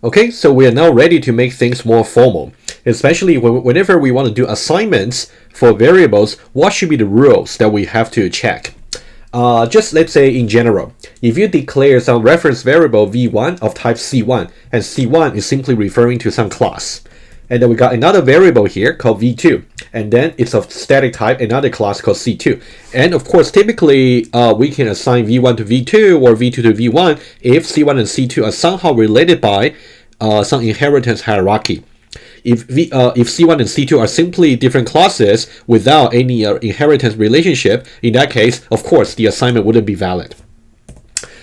Okay, so we are now ready to make things more formal, especially whenever we want to do assignments for variables. What should be the rules that we have to check? Just let's say in general, if you declare some reference variable v1 of type c1, and c1 is simply referring to some class, and then we got another variable here called v2, and then it's of static type, another class called c2. And of course, typically we can assign v1 to v2 or v2 to v1 if c1 and c2 are somehow related by some inheritance hierarchy. If c1 and c2 are simply different classes without any inheritance relationship, in that case, of course, the assignment wouldn't be valid.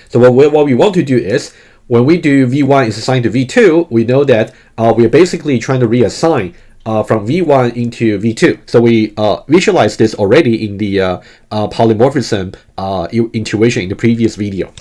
So what we want to do is, when we do v1 is assigned to v2, we know that we are basically trying to reassign from v1 into v2. So we visualized this already in the polymorphism intuition in the previous video.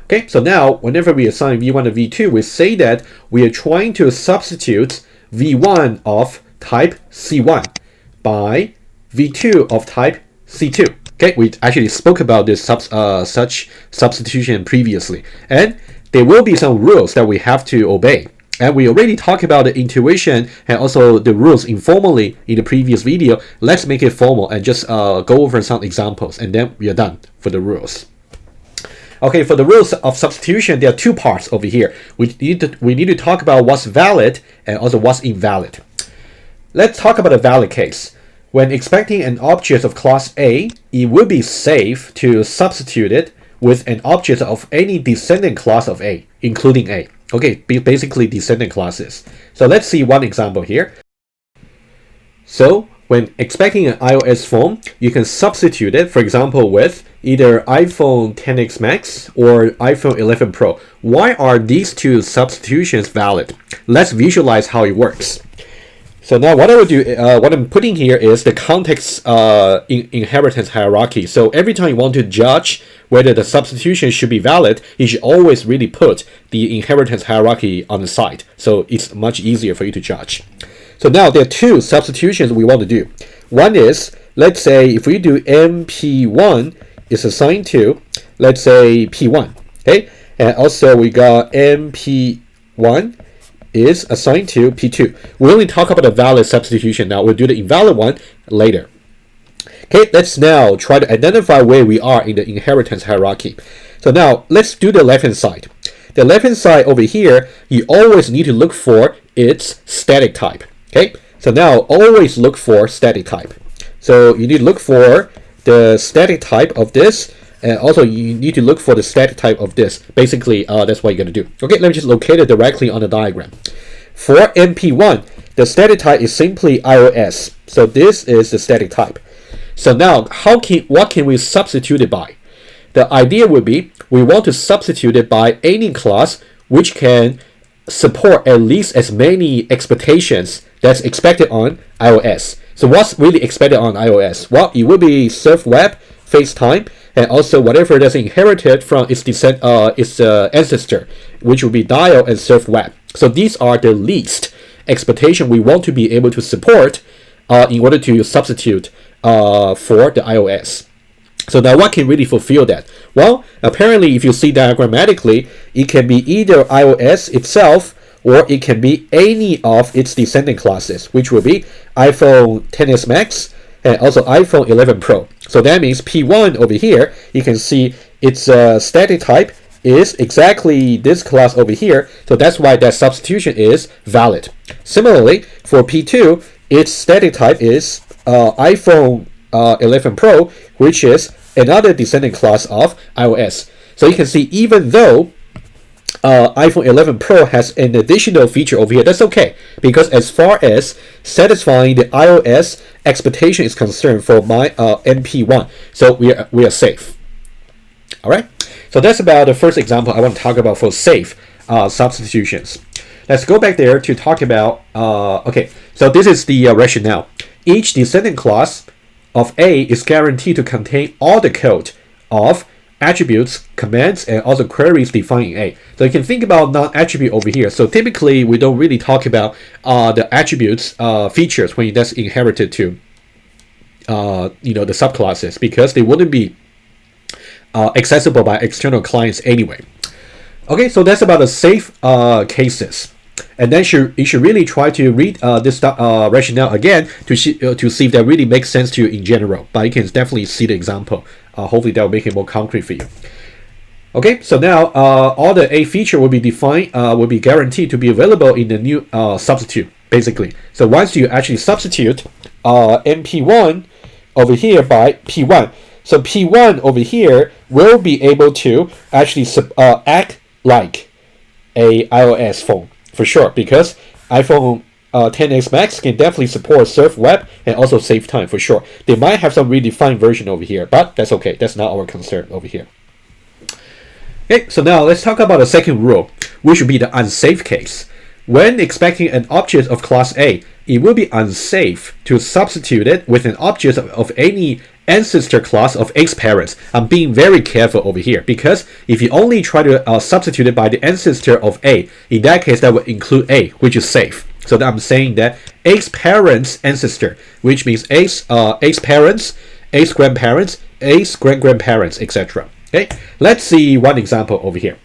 Okay, so now whenever we assign v1 to v2, we say that we are trying to substitute v1 of type c1 by v2 of type c2. Okay, we actually spoke about this such substitution previously, and there will be some rules that we have to obey. And we already talked about the intuition and also the rules informally in the previous video. Let's make it formal and just go over some examples, and then we are done for the rules. Okay, for the rules of substitution, there are two parts over here. We need to talk about what's valid and also what's invalid. Let's talk about a valid case. When expecting an object of class A, it would be safe to substitute it with an object of any descendant class of A, including A. Okay, basically descendant classes. So let's see one example here. So when expecting an iOS phone, you can substitute it, for example, with either iPhone XS Max or iPhone 11 Pro. Why are these two substitutions valid? Let's visualize how it works. So now what I would do, what I'm putting here is the context inheritance hierarchy. So every time you want to judge whether the substitution should be valid, you should always really put the inheritance hierarchy on the side. So it's much easier for you to judge. So now there are two substitutions we want to do. One is, let's say if we do MP1 is assigned to, let's say P1, okay? And also we got MP1 is assigned to P2. We only talk about the valid substitution now. We'll do the invalid one later. Okay, let's now try to identify where we are in the inheritance hierarchy. So now let's do the left-hand side. The left-hand side over here, you always need to look for its static type. Okay, so now always look for static type. So you need to look for the static type of this, and also you need to look for the static type of this. Basically, that's what you're going to do. Okay, let me just locate it directly on the diagram. For MP1, the static type is simply iOS. So this is the static type. So now, what can we substitute it by? The idea would be we want to substitute it by any class which can support at least as many expectations that's expected on iOS. So what's really expected on iOS? Well, it will be Surf Web, FaceTime, and also whatever that's inherited from its ancestor, which will be Dial and Surf Web. So these are the least expectation we want to be able to support in order to substitute for the iOS. So now what can really fulfill that? Well, apparently if you see diagrammatically, it can be either iOS itself or it can be any of its descendant classes, which will be iPhone XS Max and also iPhone 11 Pro. So that means P1 over here, you can see its static type is exactly this class over here. So that's why that substitution is valid. Similarly, for P2, its static type is iPhone 11 Pro, which is another descendant class of iOS. So you can see even though iPhone 11 Pro has an additional feature over here, that's okay, because as far as satisfying the iOS expectation is concerned for my MP1, so we are safe. All right, so that's about the first example I want to talk about for safe substitutions. Let's go back there to talk about okay, so this is the rationale. Each descendant class of A is guaranteed to contain all the code of attributes, commands, and also queries defined in A. So you can think about non-attribute over here. So typically we don't really talk about the attributes features when that's inherited to the subclasses, because they wouldn't be accessible by external clients anyway. Okay, so that's about the safe cases. And then you should really try to read this rationale again to see if that really makes sense to you in general. But you can definitely see the example. Hopefully that will make it more concrete for you. Okay, so now all the A feature will be defined, will be guaranteed to be available in the new substitute, basically. So once you actually substitute MP1 over here by P1, so P1 over here will be able to actually act like a iOS phone for sure, because iPhone 10X Max can definitely support surf web and also save time for sure. They might have some redefined version over here, but that's okay. That's not our concern over here. Okay, so now let's talk about the second rule, which would be the unsafe case. When expecting an object of class A, it will be unsafe to substitute it with an object of any ancestor class of X parents. I'm being very careful over here, because if you only try to substitute it by the ancestor of A, in that case that would include A, which is safe. So that I'm saying that X parents ancestor, which means X parents, X grandparents, X great-grandparents, etc. Okay, let's see one example over here.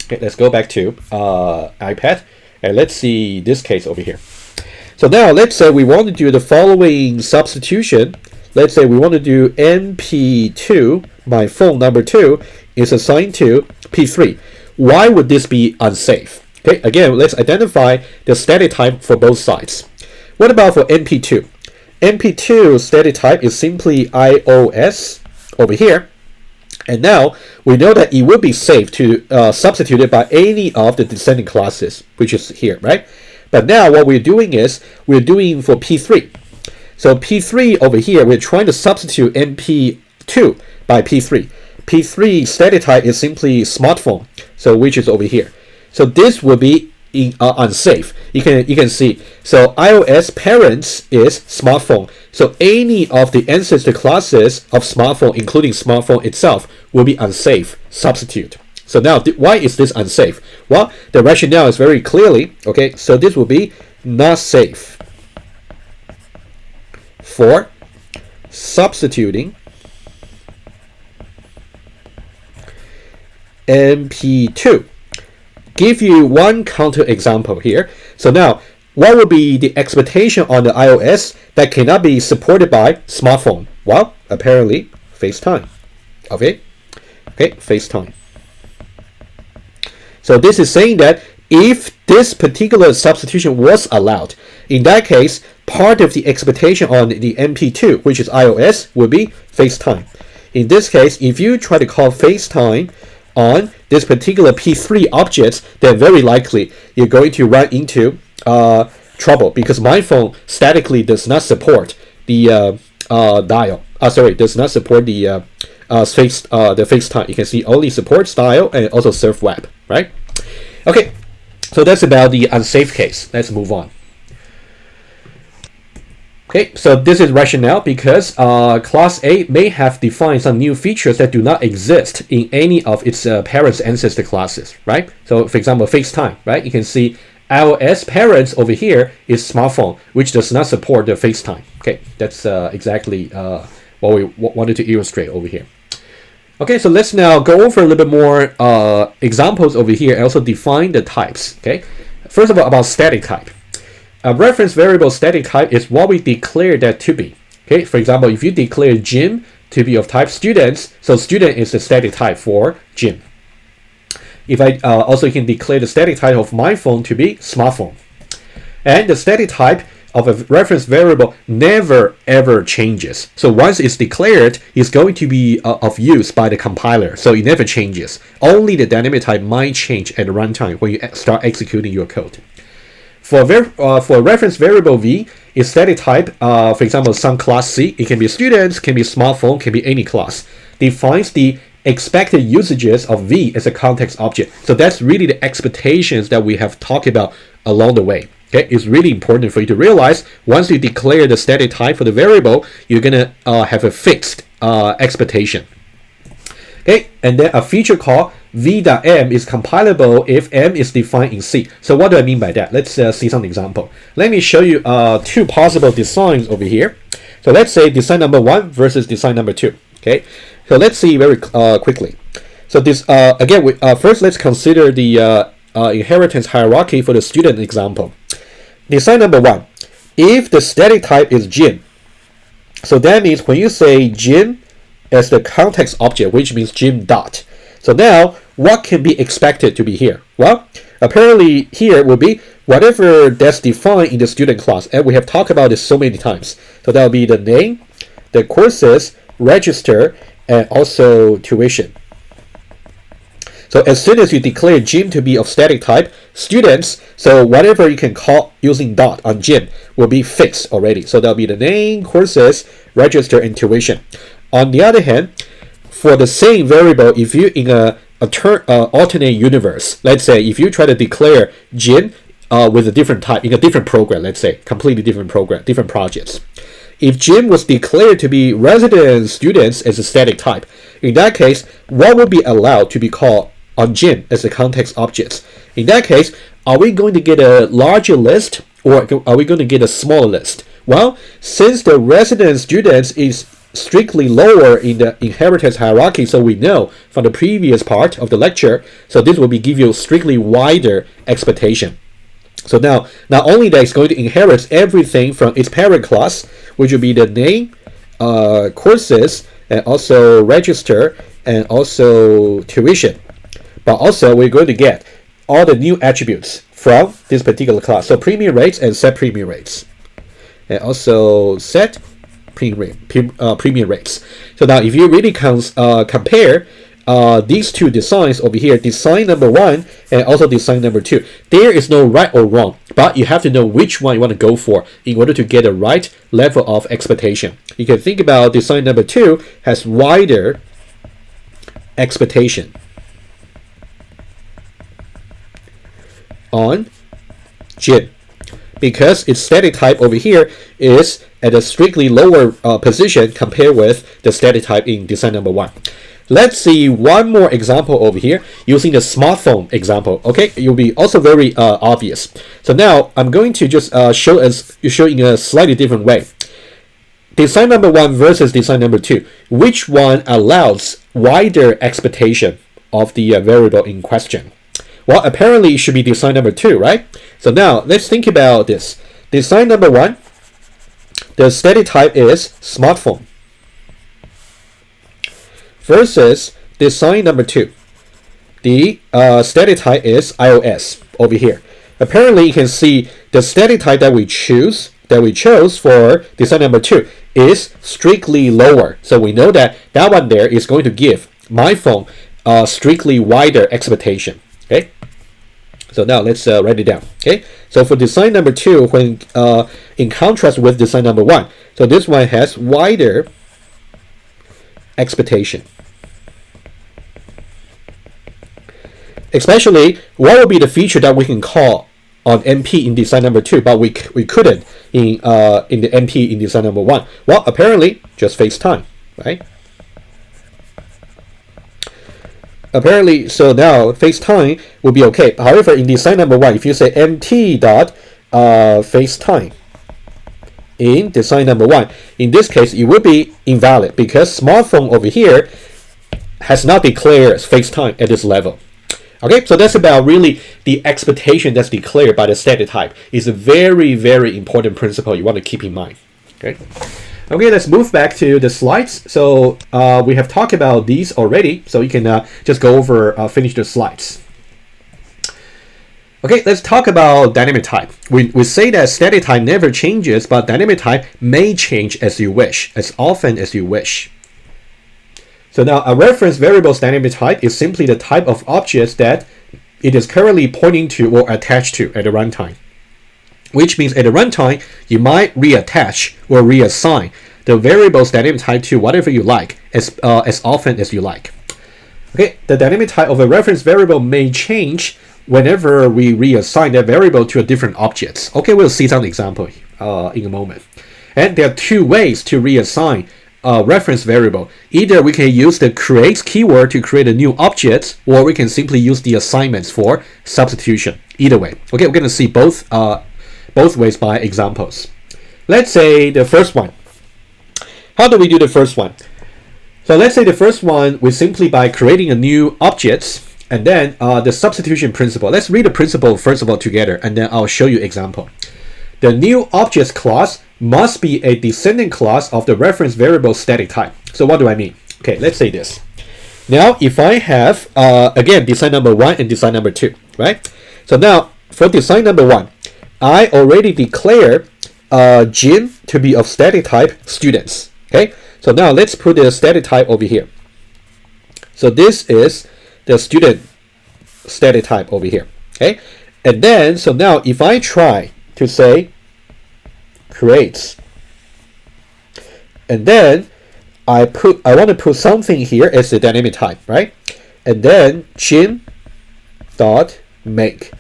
Okay, let's go back to iPad, and let's see this case over here. So now let's say we want to do the following substitution. Let's say we want to do MP2, my phone number 2, is assigned to P3. Why would this be unsafe? Okay, again, let's identify the static type for both sides. What about for MP2? MP2 static type is simply iOS over here. And now we know that it would be safe to substitute it by any of the descending classes, which is here, right? But now what we're doing is we're doing for P3. So P3 over here, we're trying to substitute MP2 by P3. P3 static type is simply smartphone, so which is over here. So this will be unsafe. You can see. So iOS parents is smartphone. So any of the ancestor classes of smartphone, including smartphone itself, will be unsafe substitute. So now, why is this unsafe? Well, the rationale is very clearly, okay, so this will be not safe for substituting MP2. Give you one counter example here. So now, what will be the expectation on the iOS that cannot be supported by smartphone? Well, apparently, FaceTime. Okay, FaceTime. So this is saying that if this particular substitution was allowed, in that case, part of the expectation on the MP2, which is iOS, would be FaceTime. In this case, if you try to call FaceTime on this particular P3 object, then very likely you're going to run into trouble, because my phone statically does not support the dial. Does not support the FaceTime. You can see only supports dial and also surf web, right? Okay, so that's about the unsafe case. Let's move on. Okay, so this is rationale because class A may have defined some new features that do not exist in any of its parents' ancestor classes, right? So for example, FaceTime, right? You can see iOS parents over here is smartphone, which does not support the FaceTime. Okay, that's exactly what we wanted to illustrate over here. Okay, so let's now go over a little bit more examples over here and also define the types. Okay, first of all, about static type. A reference variable static type is what we declare that to be. Okay, for example, if you declare Jim to be of type students, so student is the static type for Jim. If I also can declare the static type of my phone to be smartphone. And the static type of a reference variable never ever changes. So once it's declared, it's going to be of use by the compiler. So it never changes. Only the dynamic type might change at the runtime when you start executing your code. For a reference variable v, its static type, for example, some class C, it can be students, can be smartphone, can be any class, defines the expected usages of v as a context object. So that's really the expectations that we have talked about along the way. Okay, it's really important for you to realize once you declare the static type for the variable, you're gonna have a fixed expectation. Okay, and then a feature called v.m is compilable if m is defined in C. So what do I mean by that? Let's see some example. Let me show you two possible designs over here. So let's say design number 1 versus design number 2. Okay, so let's see very quickly. So this again, first let's consider the inheritance hierarchy for the student example. Design number 1. If the static type is Jim, so that means when you say Jim as the context object, which means Jim dot. So now, what can be expected to be here? Well, apparently here will be whatever that's defined in the student class, and we have talked about this so many times. So that will be the name, the courses, register, and also tuition. So as soon as you declare Jim to be of static type, students, so whatever you can call using dot on Jim will be fixed already. So that'll be the name, courses, register, and tuition. On the other hand, for the same variable, if you in a alternate universe, let's say if you try to declare Jim with a different type in a different program, let's say completely different program, different projects. If Jim was declared to be resident students as a static type, in that case, what would be allowed to be called on Jim as the context objects? In that case, are we going to get a larger list or are we going to get a smaller list? Well, since the resident students is strictly lower in the inheritance hierarchy, so we know from the previous part of the lecture, so this will be give you strictly wider expectation. So now, not only that it's going to inherit everything from its parent class, which will be the name, courses, and also register, and also tuition, but also we're going to get all the new attributes from this particular class. So premium rates and set premium rates, and also set premium rates. So now if you really compare these two designs over here, design number 1 and also design number 2, there is no right or wrong, but you have to know which one you want to go for in order to get the right level of expectation. You can think about design number 2 has wider expectation on Jim, because its static type over here is at a strictly lower position compared with the static type in design number 1. Let's see one more example over here using the smartphone example. Okay, it will be also very obvious. So now I'm going to just show in a slightly different way. Design number 1 versus design number 2. Which one allows wider expectation of the variable in question? Well, apparently it should be design number 2, right? So now let's think about this. Design number 1, the static type is smartphone, versus design number 2, the static type is iOS over here. Apparently you can see the static type that we chose for design number 2 is strictly lower. So we know that that one there is going to give my phone a strictly wider expectation. Okay, so now let's write it down. Okay, so for design number 2, when in contrast with design number 1, so this one has wider expectation. Especially, what would be the feature that we can call on MP in design number 2, but we couldn't in the MP in design number 1? Well, apparently, just FaceTime, right? Apparently, so now FaceTime will be okay. However, in design number 1, if you say MT dot FaceTime in design number 1, in this case, it will be invalid because smartphone over here has not declared FaceTime at this level. Okay, so that's about really the expectation that's declared by the static type. It's a very, very important principle you want to keep in mind. Okay, let's move back to the slides. So we have talked about these already, so you can just go over, finish the slides. Okay, let's talk about dynamic type. We say that static type never changes, but dynamic type may change as you wish, as often as you wish. So now a reference variable's dynamic type is simply the type of objects that it is currently pointing to or attached to at the runtime. Which means at the runtime, you might reattach or reassign the variable's dynamic type to whatever you like as often as you like. Okay, the dynamic type of a reference variable may change whenever we reassign that variable to a different object. Okay, we'll see some example in a moment. And there are two ways to reassign a reference variable. Either we can use the create keyword to create a new object, or we can simply use the assignments for substitution. Either way. Okay, we're going to see both ways by examples. Let's say the first one. How do we do the first one? So let's say the first one, we simply by creating a new object, and then the substitution principle. Let's read the principle first of all together, and then I'll show you example. The new objects class must be a descending class of the reference variable static type. So what do I mean? Okay, let's say this. Now, if I have, again, design number 1 and design number 2, right? So now, for design number 1, I already declare Jim to be of static type students, okay? So now, let's put the static type over here. So this is the student static type over here, okay? And then, so now, if I try to say creates, and then I want to put something here as the dynamic type, right? And then Jim dot make,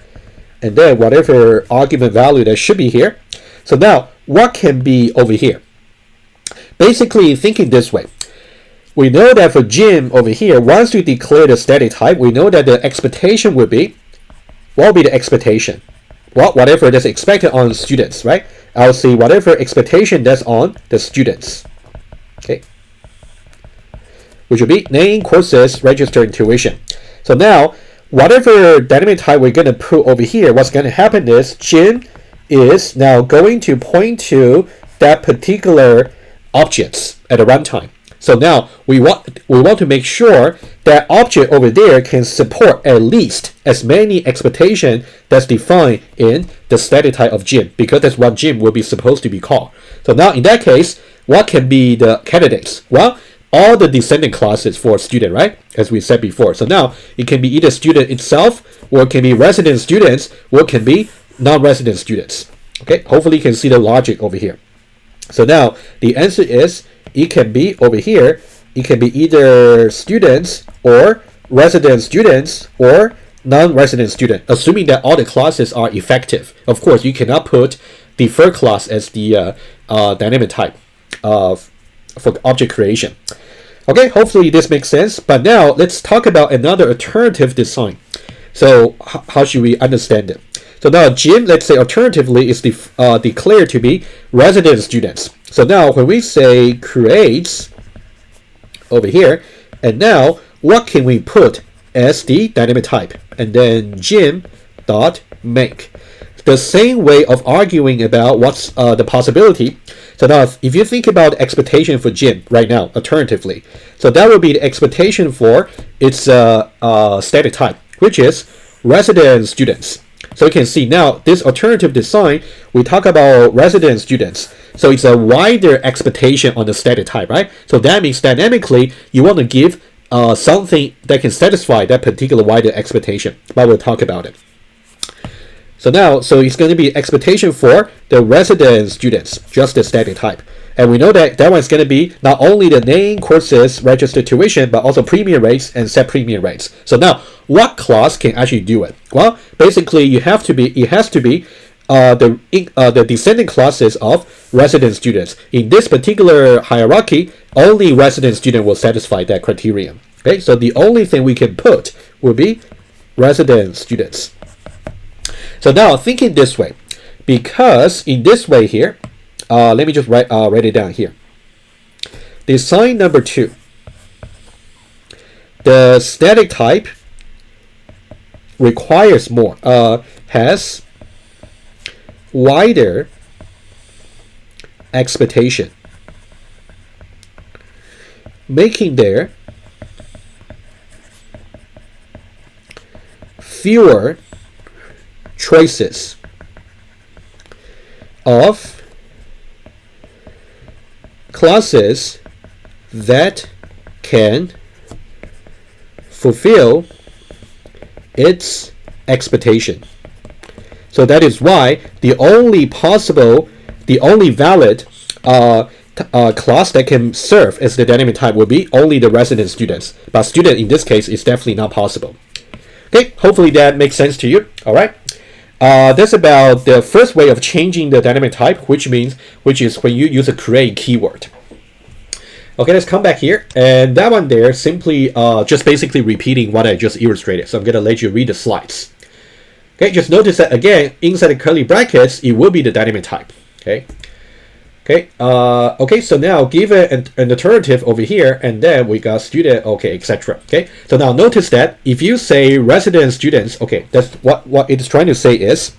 and then whatever argument value that should be here. So now what can be over here? Basically thinking this way, we know that for Jim over here, once we declare the static type, we know that the expectation would be, what will be the expectation? Well, whatever that's expected on students, right? I'll see whatever expectation that's on the students, okay? Which will be name, courses, register, and tuition. So now, whatever dynamic type we're going to put over here, what's going to happen is Jim is now going to point to that particular objects at the runtime. So now we want to make sure that object over there can support at least as many expectation that's defined in the static type of Jim, because that's what Jim will be supposed to be called. So now in that case, what can be the candidates? Well, all the descending classes for student, right? As we said before. So now it can be either student itself, or it can be resident students, or it can be non-resident students. Okay, hopefully you can see the logic over here. So now the answer is it can be over here, it can be either students or resident students or non-resident student, assuming that all the classes are effective. Of course, you cannot put deferred class as the dynamic type for object creation. Okay, hopefully this makes sense. But now let's talk about another alternative design. So how should we understand it? So now Jim, let's say alternatively, is declared to be resident students. So now when we say creates over here, and now what can we put as the dynamic type? And then Jim dot make. The same way of arguing about what's the possibility. So now if you think about the expectation for Jim right now, alternatively, so that would be the expectation for its static type, which is resident students. So you can see now this alternative design, we talk about resident students. So it's a wider expectation on the static type, right? So that means dynamically you want to give something that can satisfy that particular wider expectation, but we'll talk about it. So now, so it's going to be expectation for the resident students, just the static type. And we know that that one's going to be not only the name, courses, registered tuition, but also premium rates and set premium rates. So now, what class can actually do it? Well, basically, it has to be the descending classes of resident students. In this particular hierarchy, only resident student will satisfy that criterion. Okay, so the only thing we can put will be resident students. So now thinking this way, because in this way here, let me just write it down here. Design number 2, the static type requires more, has wider expectation, making there fewer choices of classes that can fulfill its expectation. So that is why the only valid class that can serve as the dynamic type will be only the resident students. But student in this case is definitely not possible. Okay, hopefully that makes sense to you. All right. That's about the first way of changing the dynamic type, which is when you use a create keyword. Okay, let's come back here, and that one there simply just basically repeating what I just illustrated. So I'm gonna let you read the slides. Okay, just notice that again inside the curly brackets it will be the dynamic type. Okay, Okay, okay, so now give an alternative over here, and then we got student, okay, etc. Okay, so now notice that if you say resident students, okay, that's what it's trying to say is,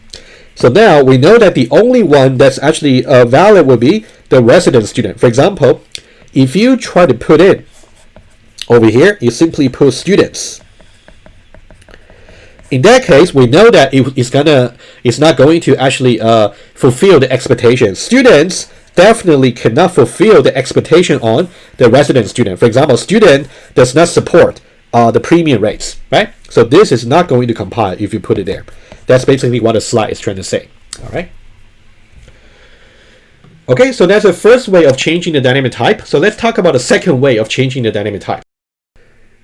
so now we know that the only one that's actually valid would be the resident student. For example, if you try to put in over here, you simply put students. In that case, we know that it's not going to actually fulfill the expectation. Students definitely cannot fulfill the expectation on the resident student. For example, student does not support the premium rates, right? So this is not going to compile if you put it there. That's basically what the slide is trying to say. All right. Okay, so that's the first way of changing the dynamic type. So let's talk about the second way of changing the dynamic type,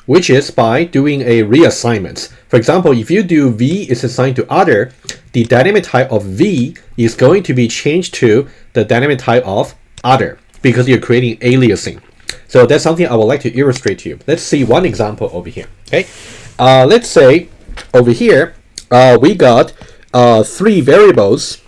which is by doing a reassignment. For example, if you do V is assigned to other, the dynamic type of V is going to be changed to the dynamic type of other because you're creating aliasing. So that's something I would like to illustrate to you. Let's see one example over here. Okay, let's say over here we got three variables.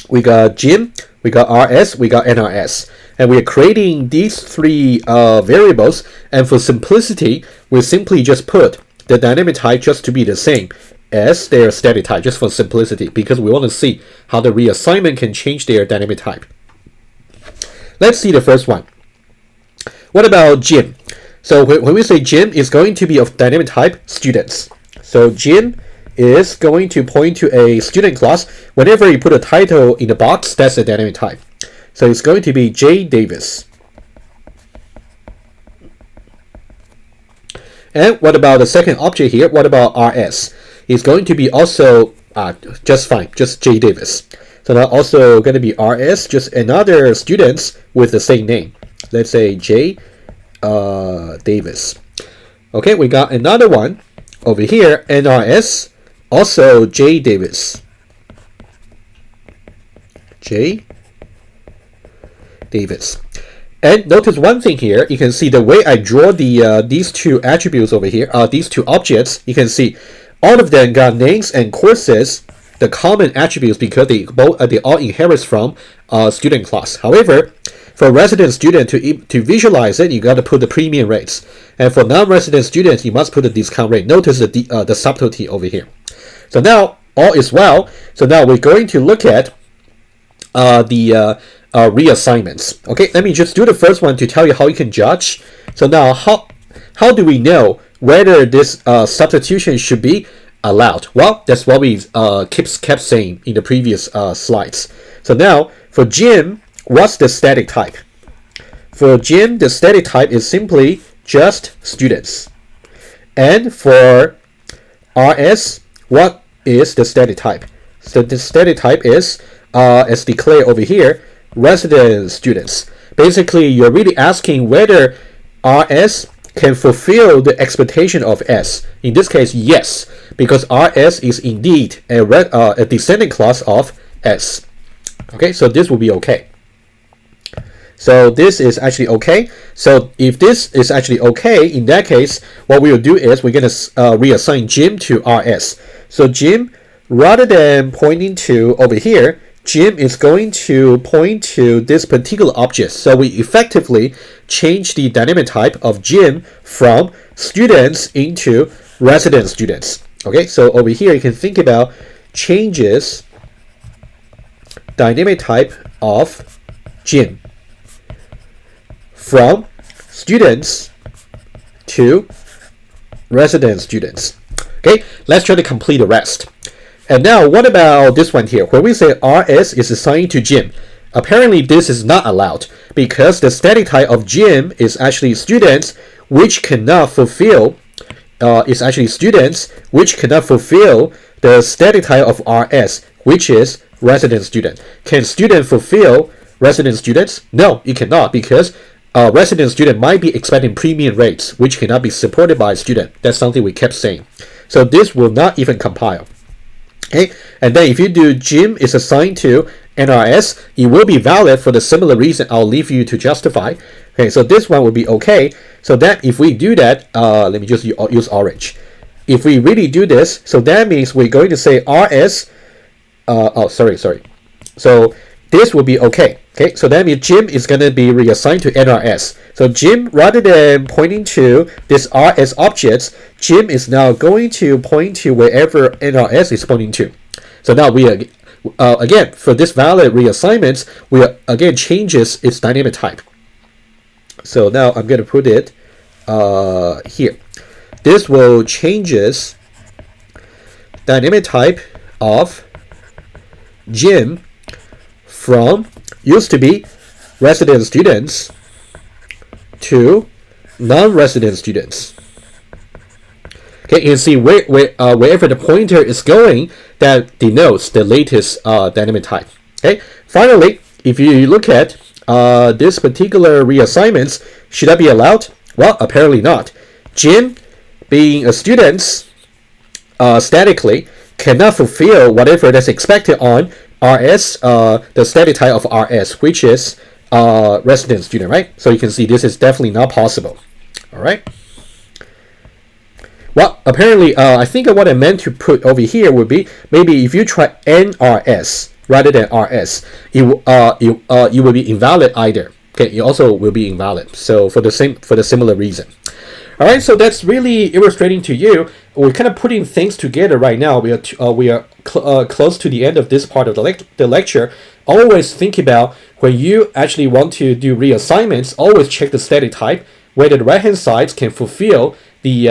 We got Jim, we got RS, we got NRS. And we're creating these three variables, and for simplicity, we simply just put the dynamic type just to be the same as their static type, just for simplicity, because we want to see how the reassignment can change their dynamic type. Let's see the first one. What about Jim? So when we say Jim, it's going to be of dynamic type students. So Jim is going to point to a student class. Whenever you put a title in the box, that's a dynamic type. So it's going to be J. Davis. And what about the second object here? What about RS? It's going to be also just fine, just J. Davis. So now also going to be RS, just another students with the same name. Let's say J. Davis. Okay, we got another one over here, NRS, also J. Davis. J. Davis. And notice one thing here, you can see the way I draw the these two attributes over here, these two objects, you can see all of them got names and courses, the common attributes, because they all inherit from student class. However, for resident student to visualize it, you got to put the premium rates, and for non-resident students, you must put the discount rate. Notice the subtlety over here. So now all is well. So now we're going to look at the reassignments. Okay, let me just do the first one to tell you how you can judge. So now how do we know whether this substitution should be allowed? Well, that's what we kept saying in the previous slides. So now for Jim, what's the static type? For Jim, the static type is simply just students. And for RS, what is the static type? So the static type is, as declared over here, resident students. Basically, you're really asking whether RS can fulfill the expectation of S. In this case, yes, because RS is indeed a descending class of S. Okay, so this will be okay. So this is actually okay. So if this is actually okay, in that case, what we will do is we're going to reassign Jim to RS. So Jim, rather than pointing to over here, Jim is going to point to this particular object. So we effectively change the dynamic type of Jim from students into resident students. Okay, so over here you can think about changes dynamic type of Jim from students to resident students. Okay, let's try to complete the rest. And now, what about this one here? When we say RS is assigned to Jim, apparently this is not allowed because the static type of Jim is actually students which cannot fulfill the static type of RS, which is resident student. Can student fulfill resident students? No, it cannot, because resident student might be expecting premium rates, which cannot be supported by a student. That's something we kept saying. So this will not even compile. Okay, and then if you do Jim is assigned to NRS, it will be valid for the similar reason I'll leave you to justify. Okay, so this one will be okay. So that if we do that, let me just use orange. If we really do this, so that means we're going to say RS, sorry. So this will be okay. Okay, so that means Jim is going to be reassigned to NRS. So Jim, rather than pointing to this RS objects, Jim is now going to point to wherever NRS is pointing to. So now we again, for this valid reassignments, we again changes its dynamic type. So now I'm going to put it here. This will changes dynamic type of Jim from used to be resident students to non-resident students. Okay, you can see wherever the pointer is going, that denotes the latest dynamic type. Okay, finally, if you look at this particular reassignments, should that be allowed? Well, apparently not. Jim, being a student statically, cannot fulfill whatever that's expected on RS, the static type of RS, which is resident student, right? So you can see this is definitely not possible. All right. Well, apparently, I think what I meant to put over here would be maybe if you try NRS rather than RS, it will be invalid either. Okay, it also will be invalid. So for the similar reason. All right, so that's really illustrating to you. We're kind of putting things together right now. We are close to the end of this part of the lecture. Always think about when you actually want to do reassignments, always check the static type, whether the right-hand side can fulfill the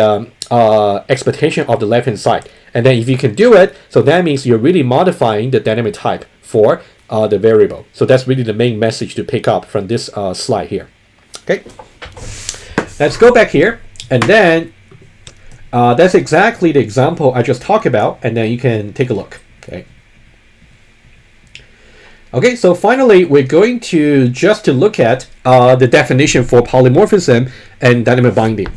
expectation of the left-hand side. And then if you can do it, so that means you're really modifying the dynamic type for the variable. So that's really the main message to pick up from this slide here. Okay, let's go back here. And then that's exactly the example I just talked about, and then you can take a look. Okay, so finally, we're going to just to look at the definition for polymorphism and dynamic binding.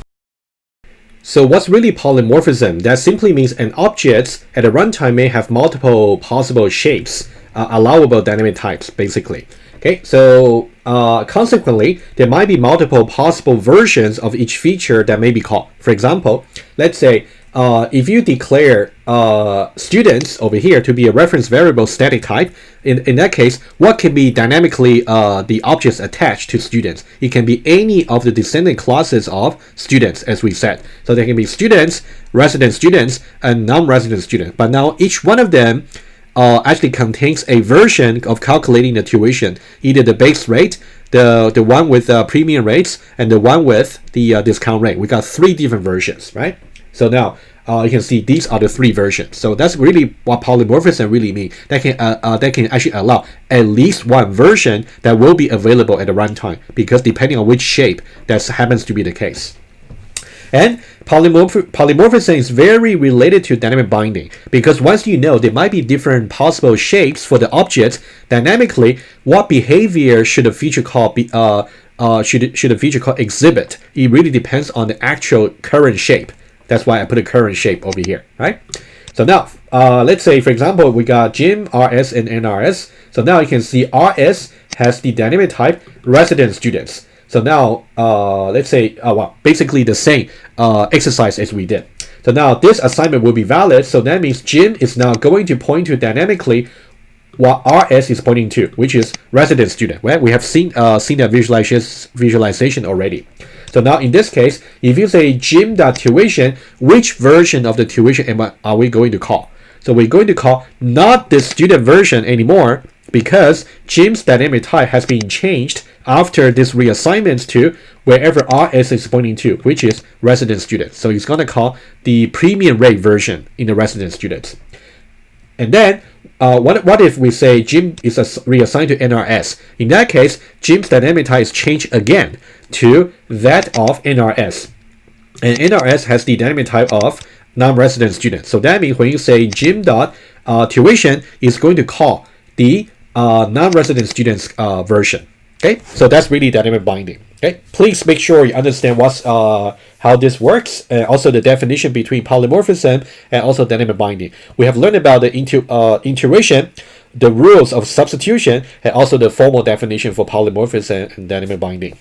So what's really polymorphism? That simply means an object at a runtime may have multiple possible shapes, allowable dynamic types, basically. Okay, so consequently, there might be multiple possible versions of each feature that may be called. For example, let's say if you declare students over here to be a reference variable static type, in that case, what can be dynamically the objects attached to students? It can be any of the descendant classes of students, as we said. So there can be students, resident students, and non-resident students. But now each one of them actually contains a version of calculating the tuition, either the base rate, the one with premium rates, and the one with the discount rate. We got 3 different versions, right? So now you can see these are the 3 versions. So that's really what polymorphism really means. That can actually allow at least one version that will be available at the runtime, because depending on which shape that happens to be the case. And polymorphism is very related to dynamic binding, because once you know there might be different possible shapes for the objects, dynamically, what behavior should a feature called be should a feature called exhibit? It really depends on the actual current shape. That's why I put a current shape over here, right? So now, let's say, for example, we got Jim, RS, and NRS. So now you can see RS has the dynamic type resident students. So now, let's say, well, basically the same exercise as we did. So now this assignment will be valid. So that means Jim is now going to point to dynamically what RS is pointing to, which is resident student. Right? We have seen that visualization already. So now in this case, if you say Jim.tuition, which version of the tuition are we going to call? So we're going to call not the student version anymore, because Jim's dynamic type has been changed after this reassignment to wherever RS is pointing to, which is resident student. So it's going to call the premium rate version in the resident students. And then what if we say Jim is reassigned to NRS? In that case, Jim's dynamic type is changed again to that of NRS. And NRS has the dynamic type of non-resident student. So that means when you say Jim.tuition is going to call the non-resident students version. Okay, so that's really dynamic binding. Okay, please make sure you understand what's how this works, and also the definition between polymorphism and also dynamic binding. We have learned about the intuition, the rules of substitution, and also the formal definition for polymorphism and dynamic binding.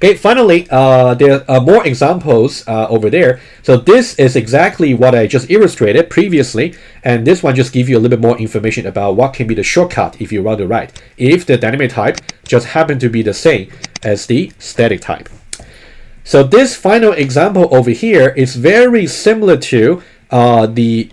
Okay, finally, there are more examples over there. So this is exactly what I just illustrated previously, and this one just gives you a little bit more information about what can be the shortcut if you want to write, if the dynamic type just happen to be the same as the static type. So this final example over here is very similar to the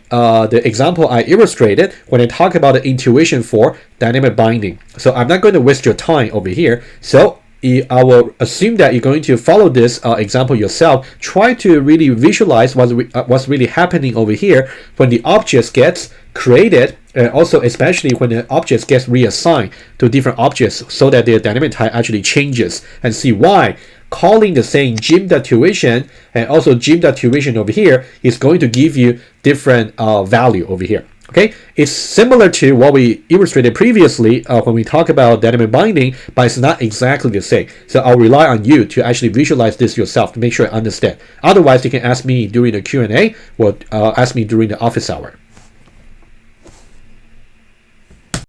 example I illustrated when I talk about the intuition for dynamic binding. So I'm not going to waste your time over here. So I will assume that you're going to follow this example yourself. Try to really visualize what's really happening over here when the objects gets created, and also especially when the objects gets reassigned to different objects, so that their dynamic type actually changes, and see why calling the same gym.tuition and also gym.tuition over here is going to give you different value over here. Okay, it's similar to what we illustrated previously when we talk about dynamic binding, but it's not exactly the same. So I'll rely on you to actually visualize this yourself to make sure I understand. Otherwise, you can ask me during the Q&A or ask me during the office hour.